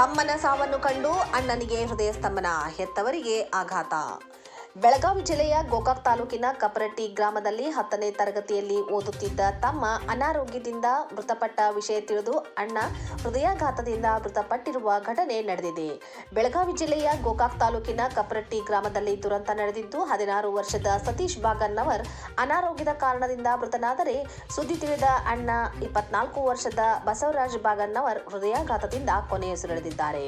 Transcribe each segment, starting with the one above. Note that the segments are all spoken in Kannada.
ತಮ್ಮನ ಸಾವನ್ನು ಕಂಡು ಅಣ್ಣನಿಗೆ ಹೃದಯ ಸ್ತಂಭನ, ಹೆತ್ತವರಿಗೆ ಆಘಾತ. ಬೆಳಗಾವಿ ಜಿಲ್ಲೆಯ ಗೋಕಾಕ್ ತಾಲೂಕಿನ ಕಪರಟ್ಟಿ ಗ್ರಾಮದಲ್ಲಿ 10ನೇ ತರಗತಿಯಲ್ಲಿ ಓದುತ್ತಿದ್ದ ತಮ್ಮ ಅನಾರೋಗ್ಯದಿಂದ ಮೃತಪಟ್ಟ ವಿಷಯ ತಿಳಿದು ಅಣ್ಣ ಹೃದಯಾಘಾತದಿಂದ ಮೃತಪಟ್ಟಿರುವ ಘಟನೆ ನಡೆದಿದೆ. ಬೆಳಗಾವಿ ಜಿಲ್ಲೆಯ ಗೋಕಾಕ್ ತಾಲೂಕಿನ ಕಪರಟ್ಟಿ ಗ್ರಾಮದಲ್ಲಿ ದುರಂತ ನಡೆದಿದ್ದು, 16 ವರ್ಷದ ಸತೀಶ್ ಬಾಗನ್ನವರ್ ಅನಾರೋಗ್ಯದ ಕಾರಣದಿಂದ ಮೃತನಾದರೆ, ಸುದ್ದಿ ತಿಳಿದ ಅಣ್ಣ 24 ವರ್ಷದ ಬಸವರಾಜ್ ಬಾಗನ್ನವರ್ ಹೃದಯಾಘಾತದಿಂದ ಕೊನೆಯುಸಿರೆಳೆದಿದ್ದಾರೆ.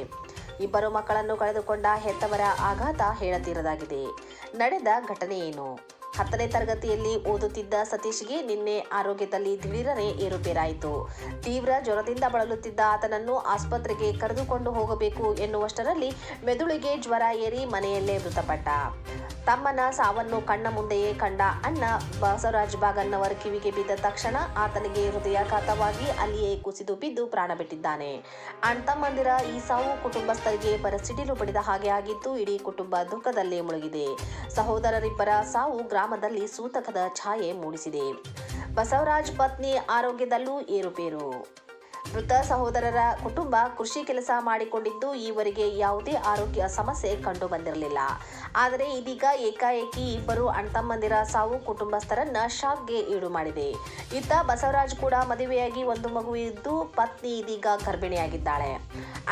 ಇಬ್ಬರು ಮಕ್ಕಳನ್ನು ಕಳೆದುಕೊಂಡ ಹೆತ್ತವರ ಆಘಾತ ಹೇಳತೀರದಾಗಿದೆ. ನಡೆದ ಘಟನೆ ಏನು? 10ನೇ ತರಗತಿಯಲ್ಲಿ ಓದುತ್ತಿದ್ದ ಸತೀಶ್ಗೆ ನಿನ್ನೆ ಆರೋಗ್ಯದಲ್ಲಿ ದಿಢೀರನೆ ಏರುಪೇರಾಯಿತು. ತೀವ್ರ ಜ್ವರದಿಂದ ಬಳಲುತ್ತಿದ್ದ ಆತನನ್ನು ಆಸ್ಪತ್ರೆಗೆ ಕರೆದುಕೊಂಡು ಹೋಗಬೇಕು ಎನ್ನುವಷ್ಟರಲ್ಲಿ ಮೆದುಳಿಗೆ ಜ್ವರ ಏರಿ ಮನೆಯಲ್ಲೇ ಮೃತಪಟ್ಟ. ತಮ್ಮನ ಸಾವನ್ನು ಕಣ್ಣ ಮುಂದೆಯೇ ಕಂಡ ಅಣ್ಣ ಬಸವರಾಜ್ ಬಾಗನ್ನವರ್ ಕಿವಿಗೆ ಬಿದ್ದ ತಕ್ಷಣ ಆತನಿಗೆ ಹೃದಯಾಘಾತವಾಗಿ ಅಲ್ಲಿಯೇ ಕುಸಿದು ಬಿದ್ದು ಪ್ರಾಣ ಬಿಟ್ಟಿದ್ದಾನೆ. ಅಣ್ಣತಮ್ಮಂದಿರ ಈ ಸಾವು ಕುಟುಂಬಸ್ಥರಿಗೆ ಸಿಡಿಲು ಬಡಿದ ಹಾಗೆ ಆಗಿದ್ದು, ಇಡೀ ಕುಟುಂಬ ದುಃಖದಲ್ಲೇ ಮುಳುಗಿದೆ. ಸಹೋದರರಿಬ್ಬರ ಸಾವು ಗ್ರಾಮದಲ್ಲಿ ಸೂತಕದ ಛಾಯೆ ಮೂಡಿಸಿದೆ. ಬಸವರಾಜ್ ಪತ್ನಿ ಆರೋಗ್ಯದಲ್ಲೂ ಏರುಪೇರು. ಮೃತ ಸಹೋದರರ ಕುಟುಂಬ ಕೃಷಿ ಕೆಲಸ ಮಾಡಿಕೊಂಡಿದ್ದು, ಈವರೆಗೆ ಯಾವುದೇ ಆರೋಗ್ಯ ಸಮಸ್ಯೆ ಕಂಡು ಬಂದಿರಲಿಲ್ಲ. ಆದರೆ ಇದೀಗ ಏಕಾಏಕಿ ಇಬ್ಬರು ಅಣ್ಣತಮ್ಮಂದಿರ ಸಾವು ಕುಟುಂಬಸ್ಥರನ್ನ ಶಾಕ್ಗೆ ಈಡು ಮಾಡಿದೆ. ಇತ್ತ ಬಸವರಾಜ್ ಕೂಡ ಮದುವೆಯಾಗಿ ಒಂದು ಮಗು ಇದ್ದು, ಪತ್ನಿ ಇದೀಗ ಗರ್ಭಿಣಿಯಾಗಿದ್ದಾಳೆ.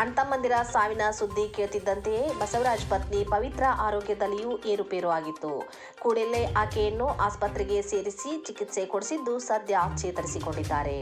ಅಣ್ಣತಮ್ಮಂದಿರ ಸಾವಿನ ಸುದ್ದಿ ಕೇಳ್ತಿದ್ದಂತೆಯೇ ಬಸವರಾಜ್ ಪತ್ನಿ ಪವಿತ್ರ ಆರೋಗ್ಯದಲ್ಲಿಯೂ ಏರುಪೇರು ಆಗಿತ್ತು. ಕೂಡಲೇ ಆಕೆಯನ್ನು ಆಸ್ಪತ್ರೆಗೆ ಸೇರಿಸಿ ಚಿಕಿತ್ಸೆ ಕೊಡಿಸಿದ್ದು, ಸದ್ಯ ಚೇತರಿಸಿಕೊಂಡಿದ್ದಾರೆ.